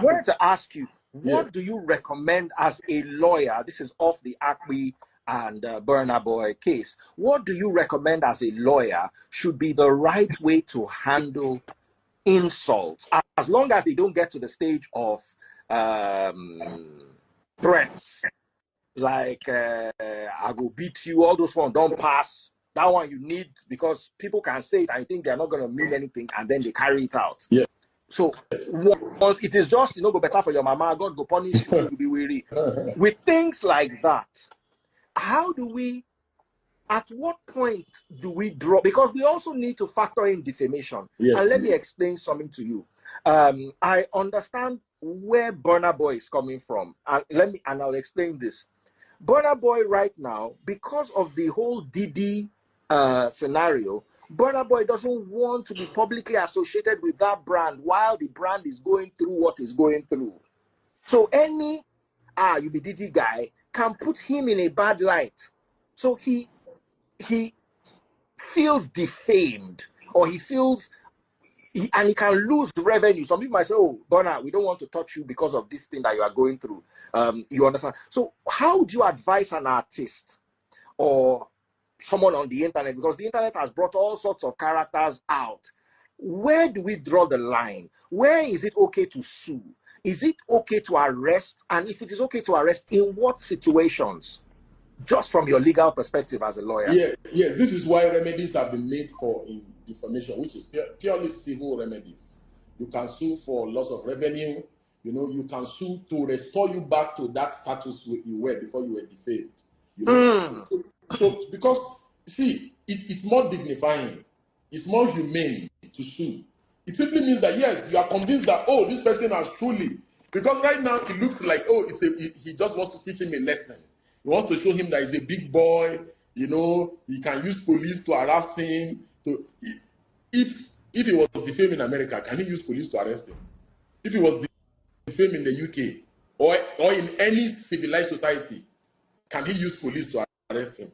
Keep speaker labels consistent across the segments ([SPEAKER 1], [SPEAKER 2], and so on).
[SPEAKER 1] wanted to ask you, what do you recommend as a lawyer? This is off the Acme and Burna Boy case. What do you recommend as a lawyer should be the right way to handle insults, as long as they don't get to the stage of threats, like I will beat you, all those ones don't pass. That one you need, because people can say it, I think they're not going to mean anything, and then they carry it out.
[SPEAKER 2] Yeah.
[SPEAKER 1] So once it is just, go better for your mama, God go punish you, you'll be weary. With things like that, how do we, at what point do we draw? Because we also need to factor in defamation.
[SPEAKER 2] Yes.
[SPEAKER 1] And let me explain something to you. I understand where Burna Boy is coming from. And I'll explain this. Burna Boy right now, because of the whole Didi scenario, Burna Boy doesn't want to be publicly associated with that brand while the brand is going through what it's going through. So any you be Didi guy can put him in a bad light. So he feels defamed, or he feels and he can lose revenue. Some people might say, oh, Burna, we don't want to touch you because of this thing that you are going through. You understand? So how do you advise an artist or someone on the internet, because the internet has brought all sorts of characters out? Where do we draw the line? Where is it okay to sue? Is it okay to arrest? And if it is okay to arrest, in what situations? Just from your legal perspective as a lawyer.
[SPEAKER 2] Yeah. This is why remedies have been made for in defamation, which is purely civil remedies. You can sue for loss of revenue. You can sue to restore you back to that status you were before you were defamed. So because, see, it's more dignifying, it's more humane to sue. It simply means that, yes, you are convinced that, oh, this person has truly, because right now it looks like, oh, he just wants to teach him a lesson. He wants to show him that he's a big boy, he can use police to harass him. If he was defamed in America, can he use police to arrest him? If he was defamed in the UK or in any civilized society, can he use police to arrest him?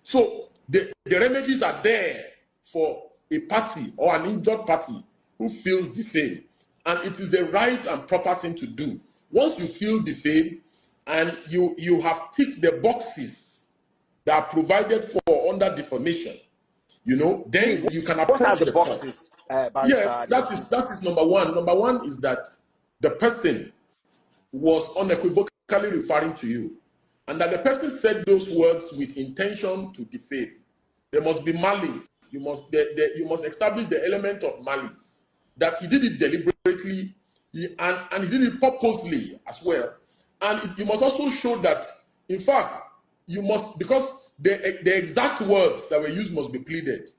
[SPEAKER 2] So the remedies are there for a party or an injured party who feels defamed, and it is the right and proper thing to do. Once you feel defamed and you have ticked the boxes that are provided for under defamation, then you can approach
[SPEAKER 1] what are the boxes.
[SPEAKER 2] Yeah, that is number one. Number one is that the person was unequivocally referring to you, and that the person said those words with intention to defame. There must be malice. You must establish the element of malice, that he did it deliberately and he did it purposely as well. And you must also show that, in fact, you must, because the exact words that were used must be pleaded.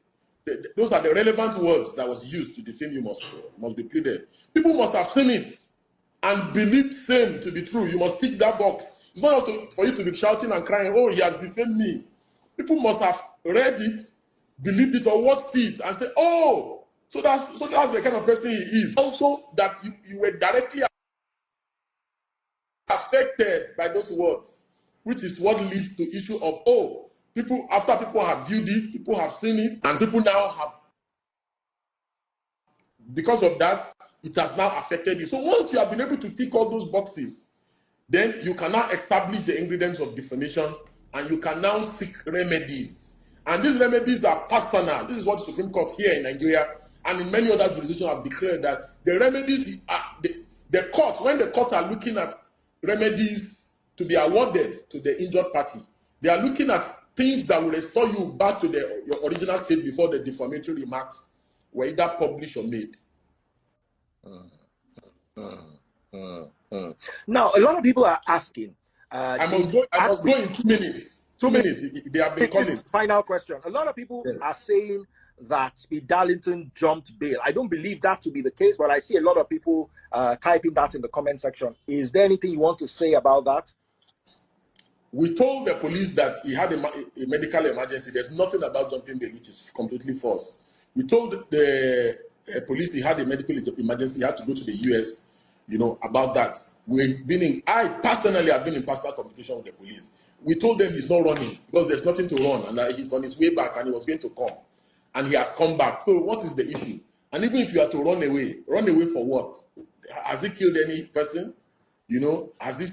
[SPEAKER 2] Those are the relevant words that was used to defame you must be pleaded. People must have seen it and believed same to be true. You must tick that box. It's not also for you to be shouting and crying, oh, he has defamed me. People must have read it, believed it, or watched it, and say, oh, so that's the kind of person he is. Also, that you were directly affected by those words, which is what leads to issue of, oh, after people have viewed it, people have seen it, and people now have, because of that, it has now affected you. So once you have been able to tick all those boxes, then you can now establish the ingredients of defamation, and you can now seek remedies. And these remedies are personal. This is what the Supreme Court here in Nigeria and in many other jurisdictions have declared, that the remedies are, the court, when the courts are looking at remedies to be awarded to the injured party, they are looking at things that will restore you back to your original state before the defamatory remarks were either published or made.
[SPEAKER 1] Now, a lot of people are asking.
[SPEAKER 2] I must go in 2 minutes. 2 minutes. They have been calling.
[SPEAKER 1] Final question. A lot of people are saying that Speed Darlington jumped bail. I don't believe that to be the case, but I see a lot of people typing that in the comment section. Is there anything you want to say about that?
[SPEAKER 2] We told the police that he had a medical emergency. There's nothing about jumping bail which is completely false. We told the police he had a medical emergency. He had to go to the US, about that. I personally have been in personal communication with the police. We told them he's not running because there's nothing to run, and that he's on his way back and he was going to come. And he has come back. So what is the issue? And even if you are to run away for what? Has he killed any person? You know, has he